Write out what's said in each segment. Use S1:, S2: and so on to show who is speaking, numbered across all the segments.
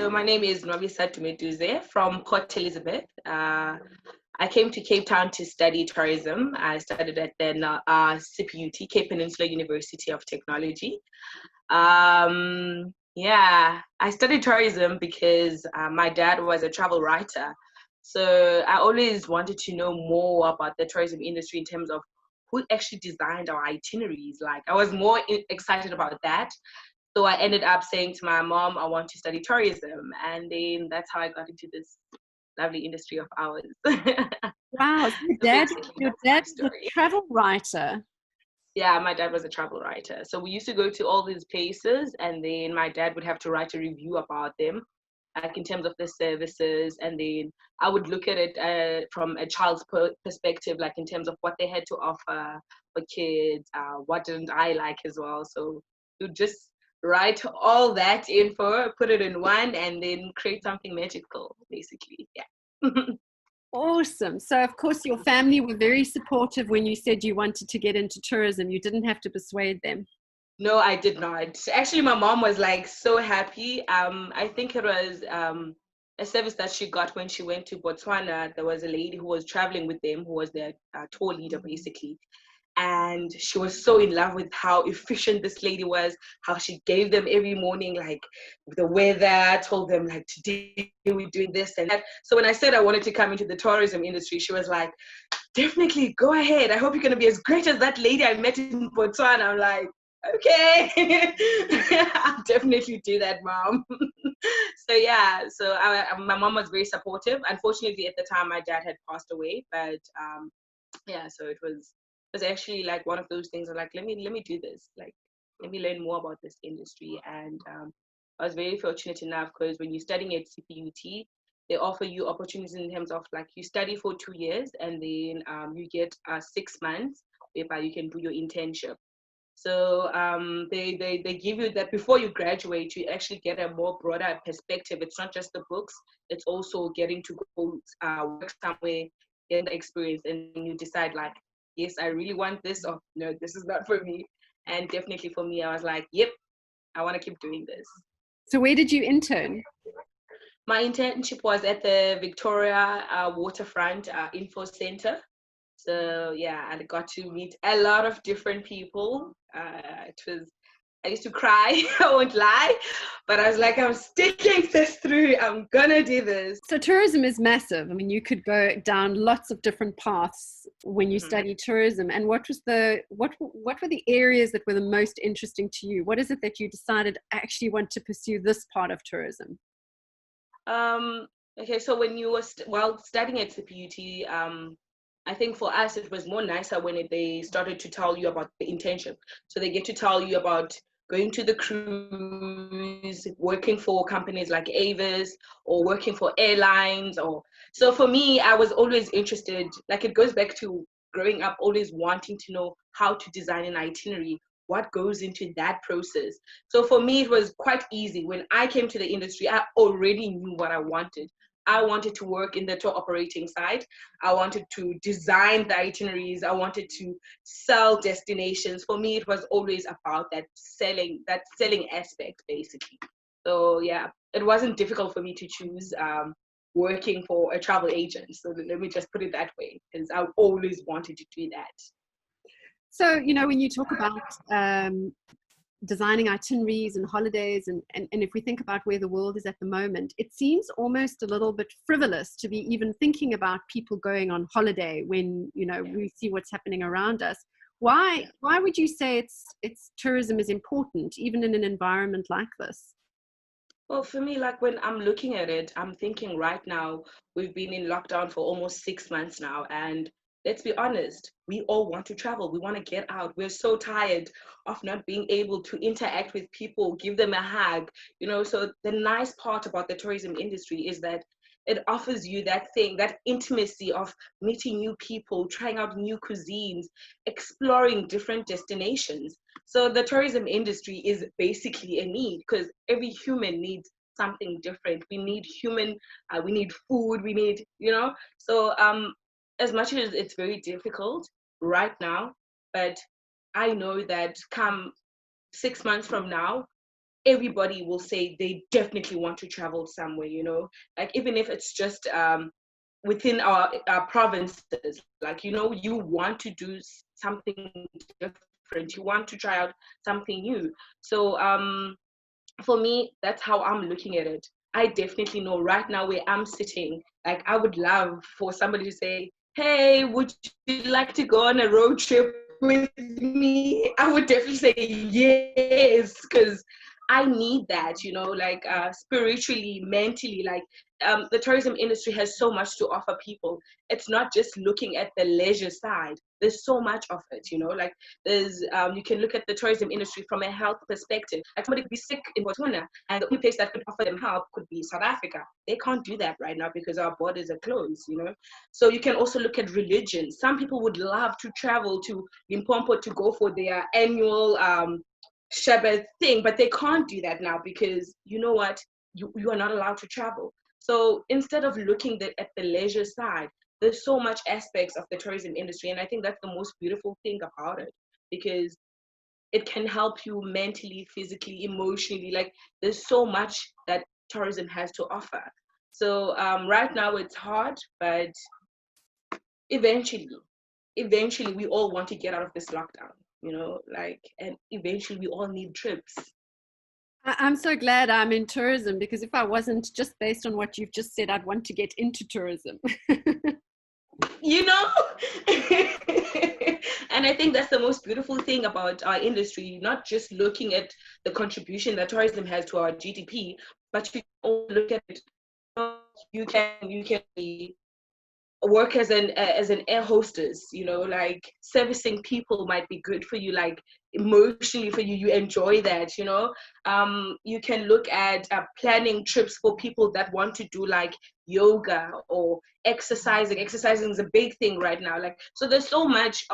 S1: So my name is Nwabisa Dumeduze from Port Elizabeth. I came to Cape Town to study tourism. I studied at the CPUT, Cape Peninsula University of Technology. I studied tourism because my dad was a travel writer. So I always wanted to know more about the tourism industry in terms of who actually designed our itineraries. Like I was more excited about that. So I ended up saying to my mom, I want to study tourism. And then that's how I got into this lovely industry of ours.
S2: Wow, so your dad was a travel writer.
S1: Yeah, my dad was a travel writer. So we used to go to all these places, and then my dad would have to write a review about them, like in terms of the services. And then I would look at it from a child's perspective, like in terms of what they had to offer for kids, what didn't I like as well. So you just write all that info, put it in one, and then create something magical, basically. Yeah.
S2: Awesome. So, of course, your family were very supportive when you said you wanted to get into tourism. You didn't have to persuade them.
S1: No, I did not. Actually, my mom was like so happy. I think it was a service that she got when she went to Botswana. There was a lady who was traveling with them, who was their tour leader, basically. And she was so in love with how efficient this lady was, how she gave them every morning, like the weather, told them like today we're doing this and that. So when I said I wanted to come into the tourism industry, she was like, definitely go ahead. I hope you're going to be as great as that lady I met in Botswana. I'm like, okay, I'll definitely do that, mom. So yeah, so my mom was very supportive. Unfortunately, at the time, my dad had passed away, but yeah, so it was actually like one of those things. I'm like, let me do this. Like, let me learn more about this industry. And I was very fortunate enough because when you're studying at CPUT, they offer you opportunities in terms of like you study for 2 years and then you get 6 months whereby you can do your internship. So they give you that before you graduate, you actually get a more broader perspective. It's not just the books, it's also getting to go work somewhere, get the experience, and you decide like, yes, I really want this, or no, this is not for me. And definitely for me, I was like, yep, I want to keep doing this.
S2: So where did you intern?
S1: My internship was at the Victoria Waterfront Info Center. So yeah, I got to meet a lot of different people. I used to cry, I won't lie, but I was like, I'm sticking this through. I'm gonna do this.
S2: So tourism is massive. I mean, you could go down lots of different paths when you study tourism. And what were the areas that were the most interesting to you? What is it that you decided I actually want to pursue this part of tourism?
S1: Okay, so when you were while studying at CPUT, I think for us it was more nicer when they started to tell you about the internship. So they get to tell you about going to the cruise, working for companies like Avis, or working for airlines. Or so for me, I was always interested. Like it goes back to growing up, always wanting to know how to design an itinerary, what goes into that process. So for me, it was quite easy. When I came to the industry, I already knew what I wanted. I wanted to work in the tour operating side. I wanted to design the itineraries. I wanted to sell destinations. For me, it was always about that selling aspect, basically. So yeah, it wasn't difficult for me to choose working for a travel agent. So let me just put it that way, because I always wanted to do that.
S2: So, when you talk about designing itineraries and holidays, and if we think about where the world is at the moment, it seems almost a little bit frivolous to be even thinking about people going on holiday when, we see what's happening around us. Why would you say it's tourism is important, even in an environment like this?
S1: Well, for me, like when I'm looking at it, I'm thinking right now, we've been in lockdown for almost 6 months now. And let's be honest, we all want to travel. We want to get out. We're so tired of not being able to interact with people, give them a hug. So the nice part about the tourism industry is that it offers you that thing, that intimacy of meeting new people, trying out new cuisines, exploring different destinations. So the tourism industry is basically a need because every human needs something different. We need we need food, we need, So as much as it's very difficult right now, but I know that come 6 months from now, everybody will say they definitely want to travel somewhere, like even if it's just within our provinces, like, you want to do something different, you want to try out something new. So for me, that's how I'm looking at it. I definitely know right now where I'm sitting, like I would love for somebody to say, hey, would you like to go on a road trip with me? I would definitely say yes, because I need that, like spiritually, mentally, like the tourism industry has so much to offer people. It's not just looking at the leisure side. There's so much of it, like there's, you can look at the tourism industry from a health perspective. Like somebody could be sick in Botswana, and the only place that could offer them help could be South Africa. They can't do that right now because our borders are closed, So you can also look at religion. Some people would love to travel to Limpopo to go for their annual Shabbat thing, but they can't do that now because you know what? You are not allowed to travel. So instead of looking at the leisure side, there's so much aspects of the tourism industry, and I think that's the most beautiful thing about it, because it can help you mentally, physically, emotionally. Like there's so much that tourism has to offer. So right now it's hard, but eventually we all want to get out of this lockdown, like, and eventually we all need trips.
S2: I'm so glad I'm in tourism, because if I wasn't, just based on what you've just said, I'd want to get into tourism.
S1: And I think that's the most beautiful thing about our industry, not just looking at the contribution that tourism has to our GDP, but you can also look at it. You can be work as an air hostess, like servicing people might be good for you, like emotionally for you, you enjoy that. You can look at planning trips for people that want to do like yoga or exercising is a big thing right now, like, so there's so much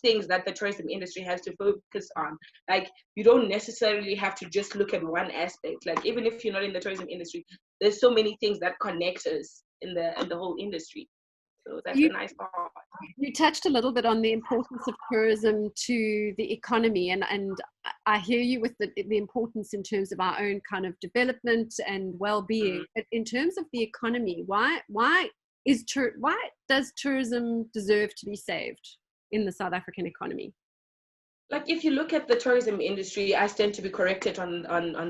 S1: things that the tourism industry has to focus on. Like you don't necessarily have to just look at one aspect. Like even if you're not in the tourism industry, there's so many things that connect us in the whole industry. So that's the
S2: You,
S1: nice part.
S2: you touched a little bit on the importance of tourism to the economy, and I hear you with the importance in terms of our own kind of development and well-being.
S1: Mm.
S2: But in terms of the economy, why does tourism deserve to be saved in the South African economy?
S1: Like if you look at the tourism industry, I stand to be corrected on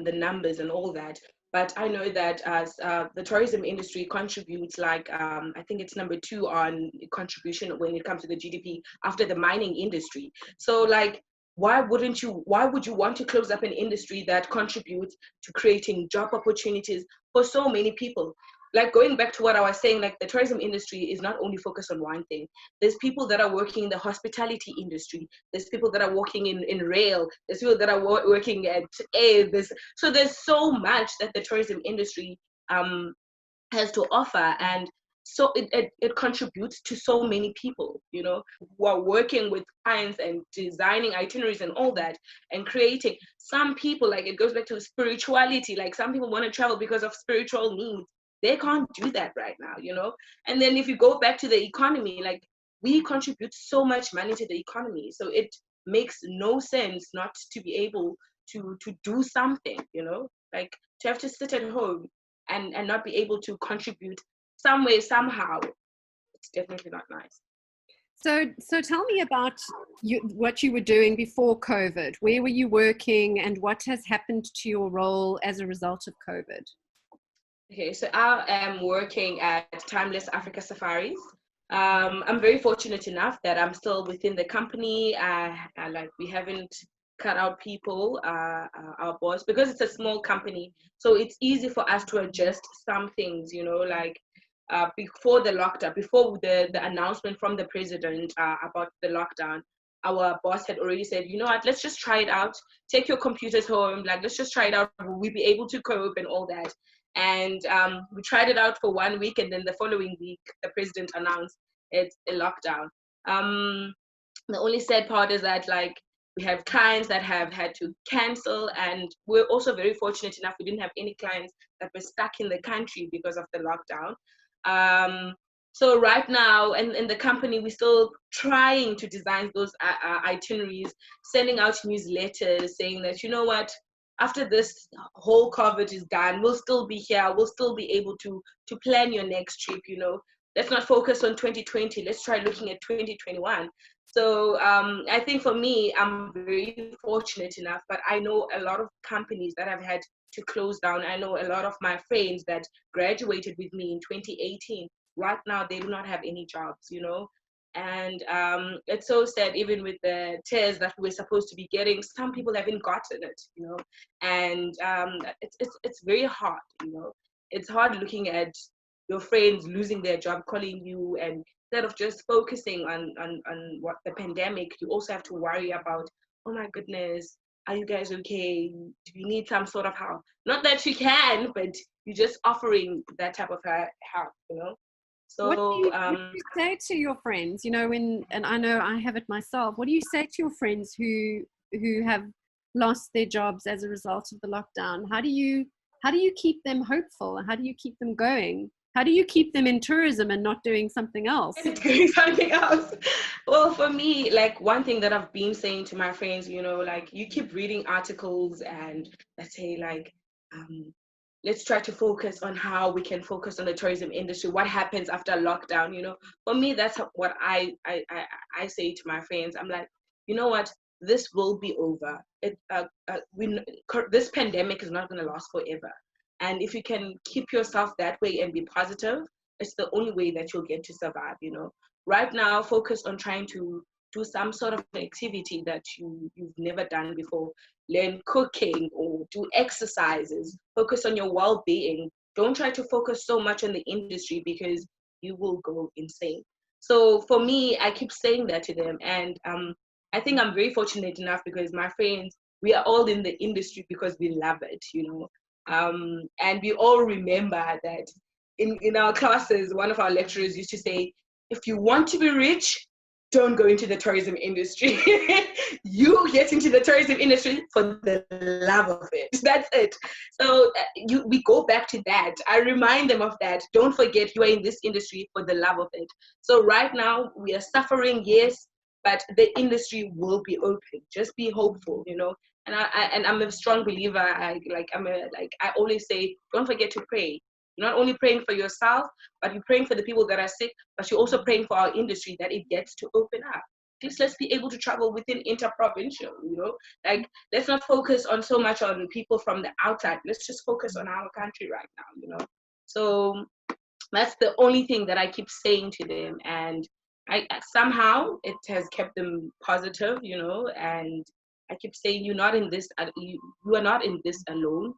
S1: the numbers and all that, but I know that as the tourism industry contributes, like I think it's number 2 on contribution when it comes to the GDP after the mining industry. So like why would you want to close up an industry that contributes to creating job opportunities for so many people? Like going back to what I was saying, like the tourism industry is not only focused on one thing. There's people that are working in the hospitality industry. There's people that are working in rail. There's people that are working at air. So there's so much that the tourism industry has to offer, and so it contributes to so many people, who are working with clients and designing itineraries and all that and creating. Some people, like it goes back to spirituality, like some people want to travel because of spiritual needs. They can't do that right now, and then if you go back to the economy, like we contribute so much money to the economy, so it makes no sense not to be able to do something, like to have to sit at home and not be able to contribute some way, somehow. It's definitely not nice.
S2: So tell me about what you were doing before COVID. Where were you working, and what has happened to your role as a result of COVID?
S1: Okay, so I am working at Timeless Africa Safaris. I'm very fortunate enough that I'm still within the company. Like we haven't cut out people, our boss, because it's a small company. So it's easy for us to adjust some things, like before the lockdown, before the announcement from the president about the lockdown, our boss had already said, you know what, let's just try it out. Take your computers home. Like, let's just try it out. Will we be able to cope and all that? And we tried it out for 1 week, and then the following week, the president announced it's a lockdown. The only sad part is that, like, we have clients that have had to cancel, and we're also very fortunate enough we didn't have any clients that were stuck in the country because of the lockdown. So right now, in the company, we're still trying to design those itineraries, sending out newsletters saying that, you know what, after this whole COVID is done, we'll still be here. We'll still be able to plan your next trip. Let's not focus on 2020. Let's try looking at 2021. So I think for me, I'm very fortunate enough, but I know a lot of companies that have had to close down. I know a lot of my friends that graduated with me in 2018. Right now, they do not have any jobs. And it's so sad, even with the tears that we're supposed to be getting, some people haven't gotten it. And it's very hard. It's hard looking at your friends losing their job, calling you, and instead of just focusing on what the pandemic, you also have to worry about, oh my goodness, are you guys okay? Do you need some sort of help? Not that you can, but you're just offering that type of help. So
S2: What do you say to your friends, and I know I have it myself, what do you say to your friends who have lost their jobs as a result of the lockdown? How do you keep them hopeful? How do you keep them going? How do you keep them in tourism and not doing something else?
S1: doing something else. Well, for me, like one thing that I've been saying to my friends, like you keep reading articles and let's say like let's try to focus on how we can focus on the tourism industry. What happens after lockdown? For me, that's what I say to my friends. I'm like, you know what? This will be over. This pandemic is not going to last forever. And if you can keep yourself that way and be positive, it's the only way that you'll get to survive. Right now, focus on trying to do some sort of activity that you've never done before. Learn cooking or do exercises. Focus on your well-being. Don't try to focus so much on the industry because you will go insane. So for me, I keep saying that to them. And I think I'm very fortunate enough because my friends, we are all in the industry because we love it. And we all remember that in our classes, one of our lecturers used to say, if you want to be rich, don't go into the tourism industry. You get into the tourism industry for the love of it. That's it. So we go back to that. I remind them of that. Don't forget you are in this industry for the love of it. So right now we are suffering, yes, but the industry will be open. Just be hopeful. And I'm a strong believer. I always say, don't forget to pray. You're not only praying for yourself, but you're praying for the people that are sick, but you're also praying for our industry that it gets to open up. Let's be able to travel within interprovincial. Like, let's not focus on so much on people from the outside. Let's just focus on our country right now. So that's the only thing that I keep saying to them. And somehow it has kept them positive, and I keep saying, you're not in this, you are not in this alone.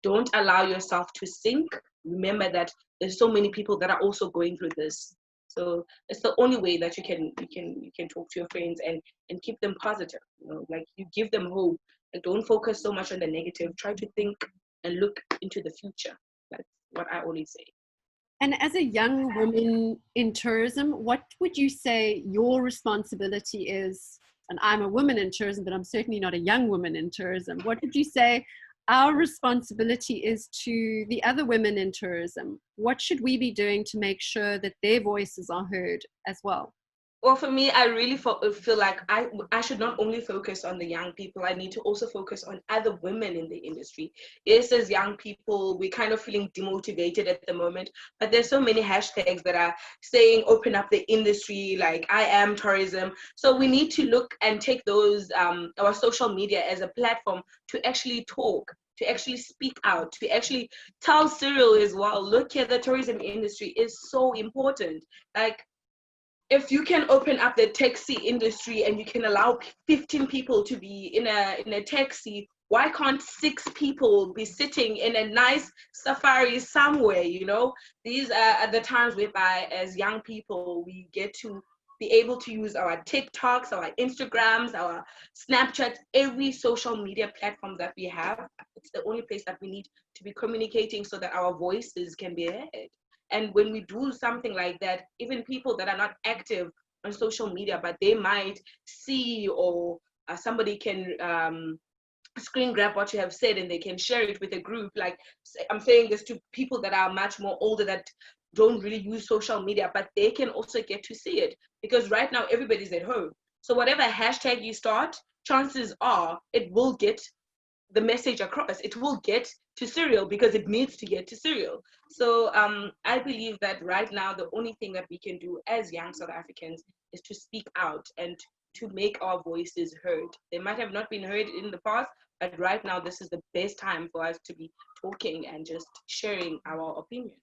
S1: Don't allow yourself to sink. Remember that there's so many people that are also going through this. So it's the only way that you can talk to your friends and keep them positive. Like you give them hope. Like don't focus so much on the negative. Try to think and look into the future. That's what I always say.
S2: And as a young woman in tourism, what would you say your responsibility is? And I'm a woman in tourism, but I'm certainly not a young woman in tourism. What would you say our responsibility is to the other women in tourism? What should we be doing to make sure that their voices are heard as well?
S1: Well, for me, I really feel like I should not only focus on the young people. I need to also focus on other women in the industry. Yes, as young people, we're kind of feeling demotivated at the moment, but there's so many hashtags that are saying open up the industry, like I am tourism. So we need to look and take those our social media as a platform to actually talk, to actually speak out, to actually tell Cyril as well, look here, the tourism industry is so important. Like, if you can open up the taxi industry and you can allow 15 people to be in a taxi, why can't 6 people be sitting in a nice safari somewhere? These are the times whereby as young people we get to be able to use our TikToks, our Instagrams, our Snapchats, every social media platform that we have. It's the only place that we need to be communicating so that our voices can be heard. And when we do something like that, even people that are not active on social media, but they might see, or somebody can screen grab what you have said and they can share it with a group. Like, I'm saying this to people that are much more older that don't really use social media, but they can also get to see it, because right now everybody's at home. So whatever hashtag you start, chances are it will get the message across. It will get to Serial because it needs to get to Serial. So I believe that right now the only thing that we can do as young South Africans is to speak out and to make our voices heard. They might have not been heard in the past, but right now this is the best time for us to be talking and just sharing our opinions.